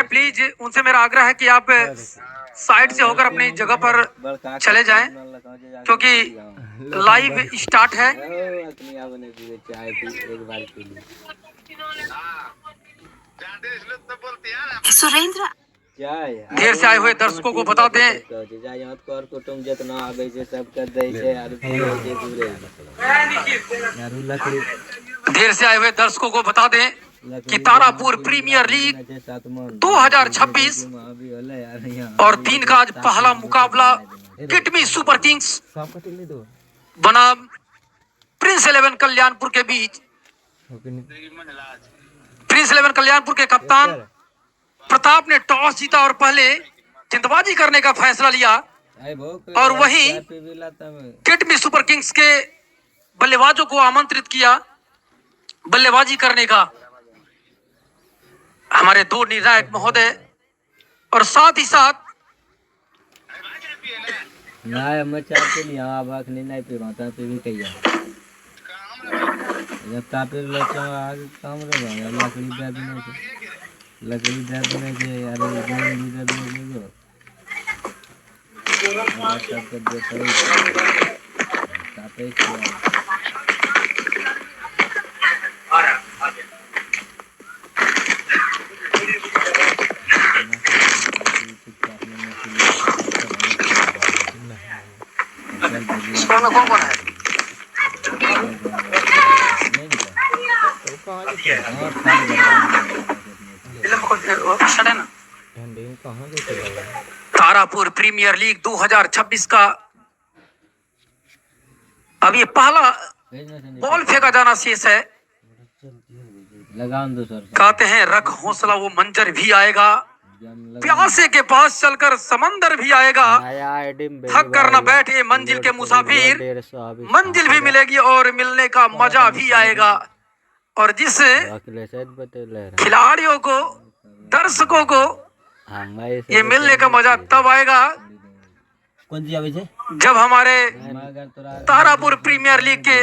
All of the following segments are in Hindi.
प्लीज उनसे मेरा आग्रह है कि आप साइड से होकर अपनी जगह पर चले जाएं, क्योंकि लाइव स्टार्ट है। सुरेंद्र देर से आए हुए दर्शकों को बता दें कि तारापुर प्रीमियर लीग 2026 और 3 का आज पहला मुकाबला किटमी सुपर किंग्स बनाम प्रिंस 11 कल्याणपुर के बीच। प्रिंस 11 कल्याणपुर के कप्तान प्रताप ने टॉस जीता और पहले गेंदबाजी करने का फैसला लिया, और वहीं किटमी सुपर किंग्स के बल्लेबाजों को आमंत्रित किया बल्लेबाजी करने का। हमारे दो निर्णायक महोदय और साथ ही साथ लकड़ी दे देने के यार भी दे देने कौन कौन है तारापुर प्रीमियर लीग 2026 का अब ये पहला बॉल फेंका जाना शेष है। कहते हैं रख हौसला वो मंजर भी आएगा, प्यासे के पास चलकर समंदर भी आएगा, थक कर न बैठे मंजिल के मुसाफिर, मंजिल भी मिलेगी और मिलने का मजा भी आएगा। और जिस खिलाड़ियों को दर्शकों को ये मिलने का मजा तब आएगा जब हमारे तारापुर प्रीमियर लीग के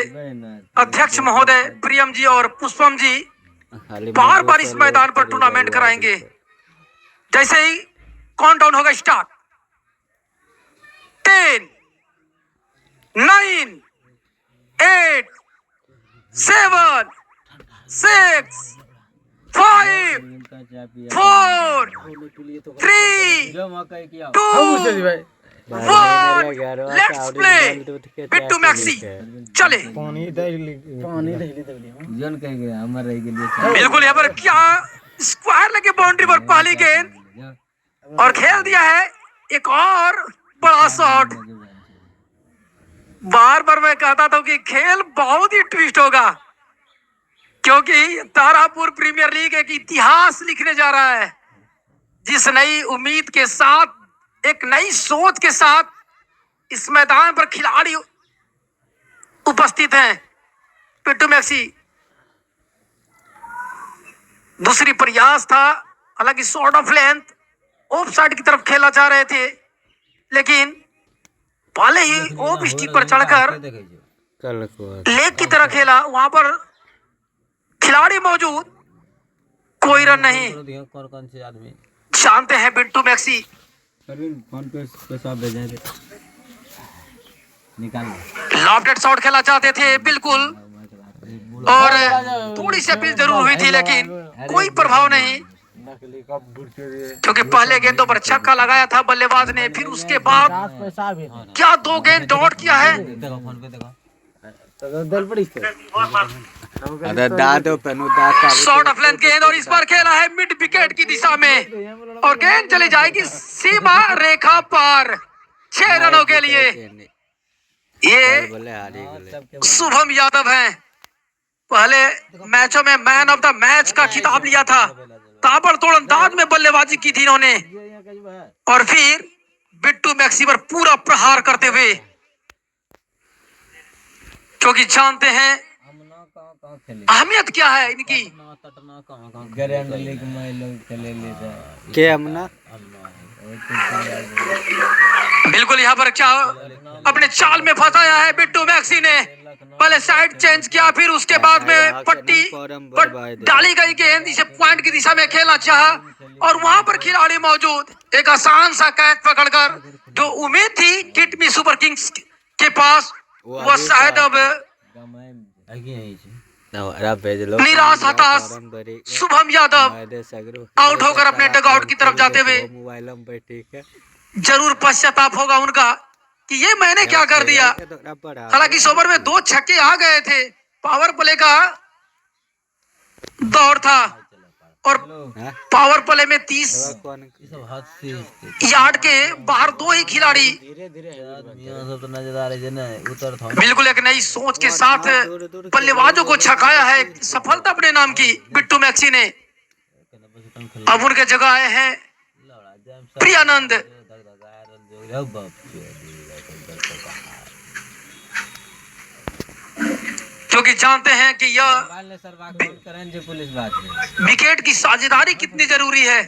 अध्यक्ष महोदय प्रियम जी और पुष्पम जी बार बार इस मैदान पर टूर्नामेंट कराएंगे। जैसे ही काउंटडाउन होगा start, 10, 9, 8, 7, 6, 5, 4, 3, 2, 1, let's play. Bittu maxi चले। बिल्कुल यहाँ पर क्या स्क्वायर लगे बाउंड्री पर पहली गेंद और खेल दिया है एक और बड़ा शॉट। बार बार मैं कहता था कि खेल बहुत ही ट्विस्ट होगा, क्योंकि तारापुर प्रीमियर लीग एक इतिहास लिखने जा रहा है, जिस नई उम्मीद के साथ, एक नई सोच के साथ इस मैदान पर खिलाड़ी उपस्थित हैं। बिट्टू मैक्सी दूसरी प्रयास था, हालांकि short of length of side की तरफ खेला जा रहे थे, लेकिन पहले ही ऑफ स्टिक पर चढ़कर लेग की तरह खेला। वहां पर खिलाड़ी मौजूद, कोई रन नहीं। जानते हैं बिट्टू मैक्सी लॉफ्टेड शॉट खेला चाहते थे बिल्कुल, और थोड़ी सी अपील जरूर हुई थी, लेकिन कोई प्रभाव नहीं, क्योंकि पहले गेंदों पर छक्का लगाया था बल्लेबाज ने। फिर उसके बाद क्या 2 गेंद डॉट किया है। शॉर्ट ऑफ लेंथ गेंद और इस बार खेला है मिड विकेट की दिशा में और गेंद चली जाएगी सीमा रेखा पार 6 रनों के लिए। ये शुभम यादव हैं, पहले मैचों में मैन ऑफ द मैच का खिताब लिया था। ताबड़तोड़ अंदाज में बल्लेबाजी की थी इन्होंने, और फिर बिट्टू मैक्सी पर पूरा प्रहार करते हुए, क्योंकि जानते हैं अहमियत क्या है इनकी। बिल्कुल यहाँ पर क्या अपने चाल में फंसाया है बिट्टू मैक्सी ने। पहले साइड चेंज किया, फिर उसके बाद में पट्टी पर डाली गई गेंद इसे पॉइंट की दिशा में खेलना चाहा और वहां पर खिलाड़ी मौजूद, एक आसान सा कैच पकड़कर जो उम्मीद थी किटमी सुपर किंग्स के पास, वह शायद अब निराश हताश शुभम यादव आउट होकर अपने डगआउट की तरफ जाते हुए जरूर पश्चाताप होगा उनका कि ये मैंने क्या कर दिया। हालांकि इस ओवर में 2 छक्के आ गए थे, पावर प्ले का दौर था और पावर प्ले में 30 यार्ड के बाहर 2 ही खिलाड़ी बिल्कुल एक नई सोच के साथ बल्लेबाजों को छकाया है, सफलता अपने नाम की बिट्टू मैक्सी ने। अब उनके जगह आए हैं प्रियानंद, क्योंकि जानते हैं कि यह विकेट की साझेदारी कितनी जरूरी है।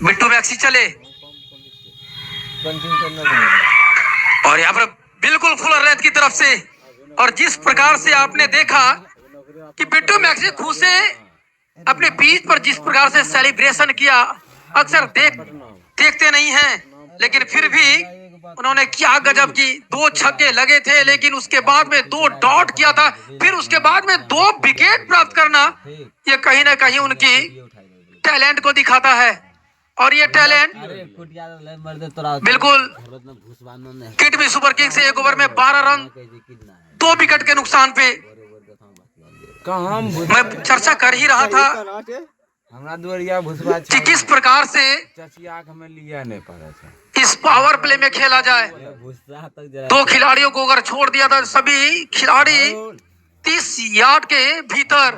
बिट्टू मैक्सी चले और यहाँ पर बिल्कुल फुलर रेत की तरफ से, और जिस प्रकार से आपने देखा कि बिट्टू मैक्सी खुद से अपने पिच पर जिस प्रकार से सेलिब्रेशन किया, अक्सर देखते नहीं हैं, लेकिन फिर भी उन्होंने क्या गजब की 2 छक्के लगे थे, लेकिन उसके बाद में 2 डॉट किया था, फिर उसके बाद में 2 विकेट प्राप्त करना, ये कहीं ना कहीं उनकी टैलेंट को दिखाता है। और ये टैलेंट बिल्कुल किटमी सुपर किंग्स से 1 ओवर में 12 रन 2 विकेट के नुकसान पे। मैं चर्चा कर ही रहा था कि किस प्रकार से इस पावर प्ले में खेला जाए। 2 खिलाड़ियों को अगर छोड़ दिया था, सभी खिलाड़ी 30 यार्ड के भीतर।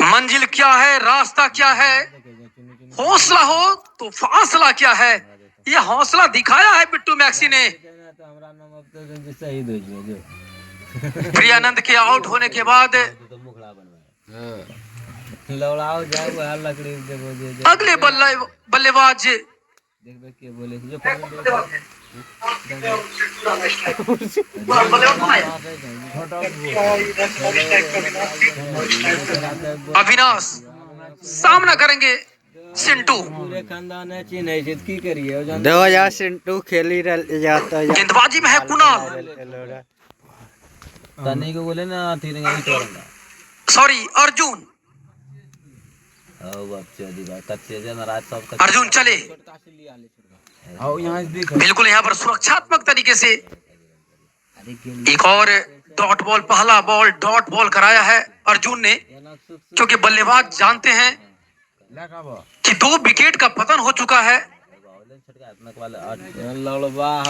मंजिल क्या है, रास्ता क्या है, हौसला हो तो फासला क्या है, ये हौसला दिखाया है बिट्टू मैक्सी ने। प्रियानंद के आउट होने के बाद अगले बल्लेबाज अविनाश सामना करेंगे सिंटू। सिंटू खेली जाता है, गेंदबाजी में है कुणाल, तनी को बोले ना सॉरी अर्जुन। अर्जुन चले बिल्कुल यहाँ पर सुरक्षात्मक तरीके से एक और डॉट बॉल, पहला बॉल डॉट बॉल कराया है अर्जुन ने, क्योंकि बल्लेबाज जानते हैं कि 2 विकेट का पतन हो चुका है।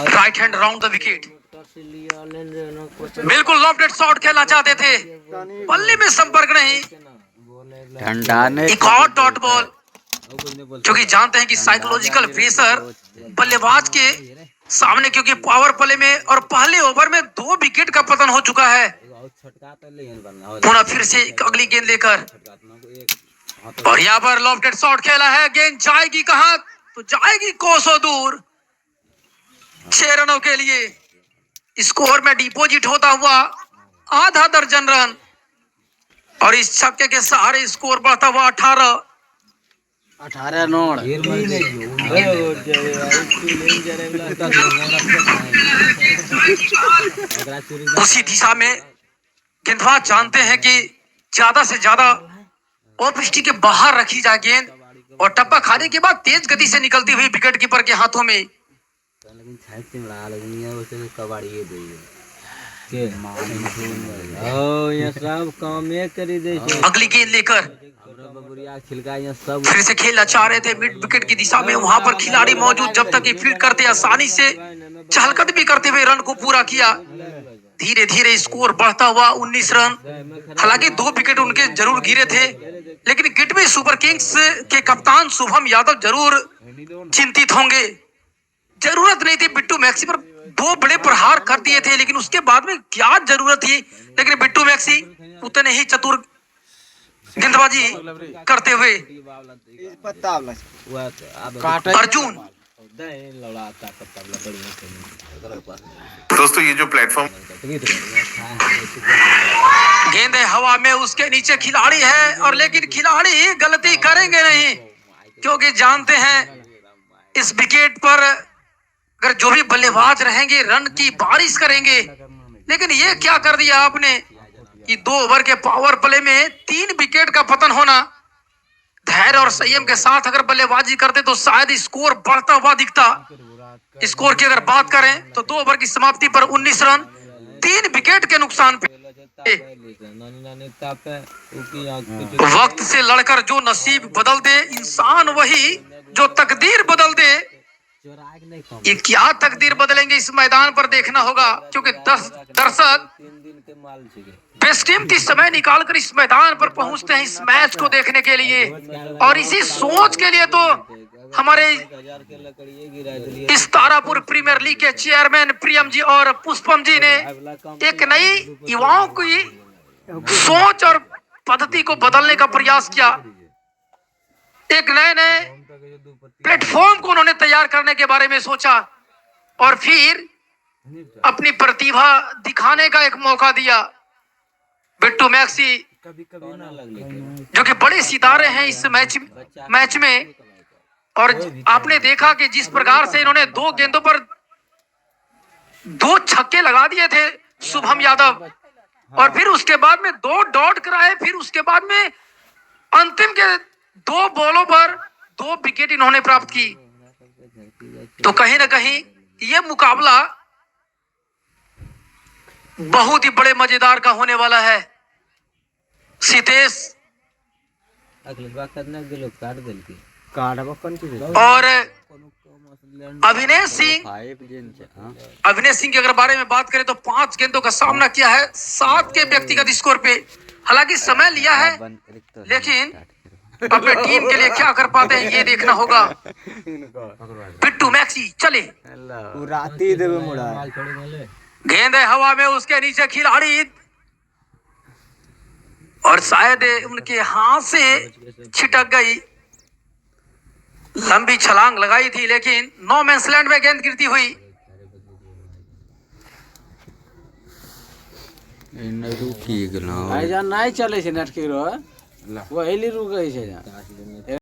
Right hand round the wicket, बिल्कुल लॉफ्टेड शॉट खेलना चाहते थे, बल्ले में संपर्क नहीं। एक और डॉट बॉल, क्योंकि जानते हैं कि साइकोलॉजिकल प्रेशर बल्लेबाज के सामने, क्योंकि पावर प्ले में और पहले ओवर में 2 विकेट का पतन हो चुका है। पुनः फिर से अगली गेंद लेकर, और यहाँ पर लॉफ्टेड शॉट खेला है, गेंद जाएगी कहां, तो जाएगी कोसों दूर। 6 रनों के लिए स्कोर में डिपॉजिट होता हुआ आधा दर्जन रन, और इस छक्के के सहारे स्कोर बढ़ता हुआ 18 उसी दिशा में गेंदबाज जानते हैं कि ज्यादा से ज्यादा ऑफ स्टिक के बाहर रखी जाए गेंद, और टप्पा खाने के बाद तेज गति से निकलती हुई विकेट कीपर के हाथों में। अगली गेंद लेकर फिर से खेलना चाह रहे थे मिड विकेट की दिशा में, वहां पर खिलाड़ी मौजूद, जब तक ये फील्ड करते आसानी से चहलकदमी भी करते हुए रन को पूरा किया। धीरे धीरे स्कोर बढ़ता हुआ 19 रन। हालांकि 2 विकेट उनके जरूर गिरे थे, लेकिन किटमी सुपर किंग्स के कप्तान शुभम यादव जरूर चिंतित होंगे। जरूरत नहीं थी, बिट्टू मैक्सी पर 2 बड़े प्रहार कर दिए थे, लेकिन उसके बाद में क्या जरूरत थी। लेकिन बिट्टू मैक्सी उतने ही चतुर गेंदबाजी करते हुए अर्जुन। दोस्तों ये जो प्लेटफॉर्म गेंद है हवा में, उसके नीचे खिलाड़ी है, और लेकिन खिलाड़ी गलती करेंगे नहीं, क्योंकि जानते हैं इस विकेट पर अगर जो भी बल्लेबाज रहेंगे रन की बारिश करेंगे। लेकिन ये क्या कर दिया आपने कि 2 ओवर के पावर प्ले में 3 विकेट का पतन होना। धैर्य और संयम के साथ अगर बल्लेबाजी करते तो शायद स्कोर बढ़ता हुआ दिखता। स्कोर की अगर बात करें तो 2 ओवर की समाप्ति पर 19 रन 3 विकेट के नुकसान पे। वक्त से लड़कर जो नसीब बदल दे इंसान, वही जो तकदीर बदल दे। ये क्या तकदीर बदलेंगे इस मैदान पर देखना होगा, क्योंकि दर्शक बेशकीमती समय निकालकर इस मैदान पर पहुंचते हैं इस मैच को देखने के लिए। और इसी सोच के लिए तो हमारे इस तारापुर प्रीमियर लीग के चेयरमैन प्रियम जी और पुष्पम जी ने एक नई युवाओं की सोच और पद्धति को बदलने का प्रयास किया। एक नए प्लेटफॉर्म को उन्होंने तैयार करने के बारे में सोचा और फिर अपनी प्रतिभा दिखाने का एक मौका दिया। बिट्टू मैक्सी जो कि बड़े सितारे हैं इस मैच में, और आपने देखा कि जिस प्रकार से इन्होंने 2 गेंदों पर 2 छक्के लगा दिए थे शुभम यादव, और फिर उसके बाद में 2 डॉट कराए, फिर उसके बाद में अंतिम के 2 बॉलों पर 2 विकेट इन्होंने प्राप्त की। तो कहीं ना कहीं ये मुकाबला बहुत ही बड़े मजेदार का होने वाला है। सीतेश और अभिनय सिंह की अगर बारे में बात करें तो 5 गेंदों का सामना किया है 7 के व्यक्तिगत स्कोर पे। हालांकि समय लिया है, लेकिन अपने टीम के लिए क्या कर पाते हैं ये देखना होगा। बिट्टू मैक्सी चले, गेंद है हवा में, उसके नीचे खिलाड़ी, और शायद उनके हाथ से छिटक गई। लंबी छलांग लगाई थी, लेकिन नो मैंस लैंड में गेंद गिरती हुई। नहीं चले नेट के वही रुक गई।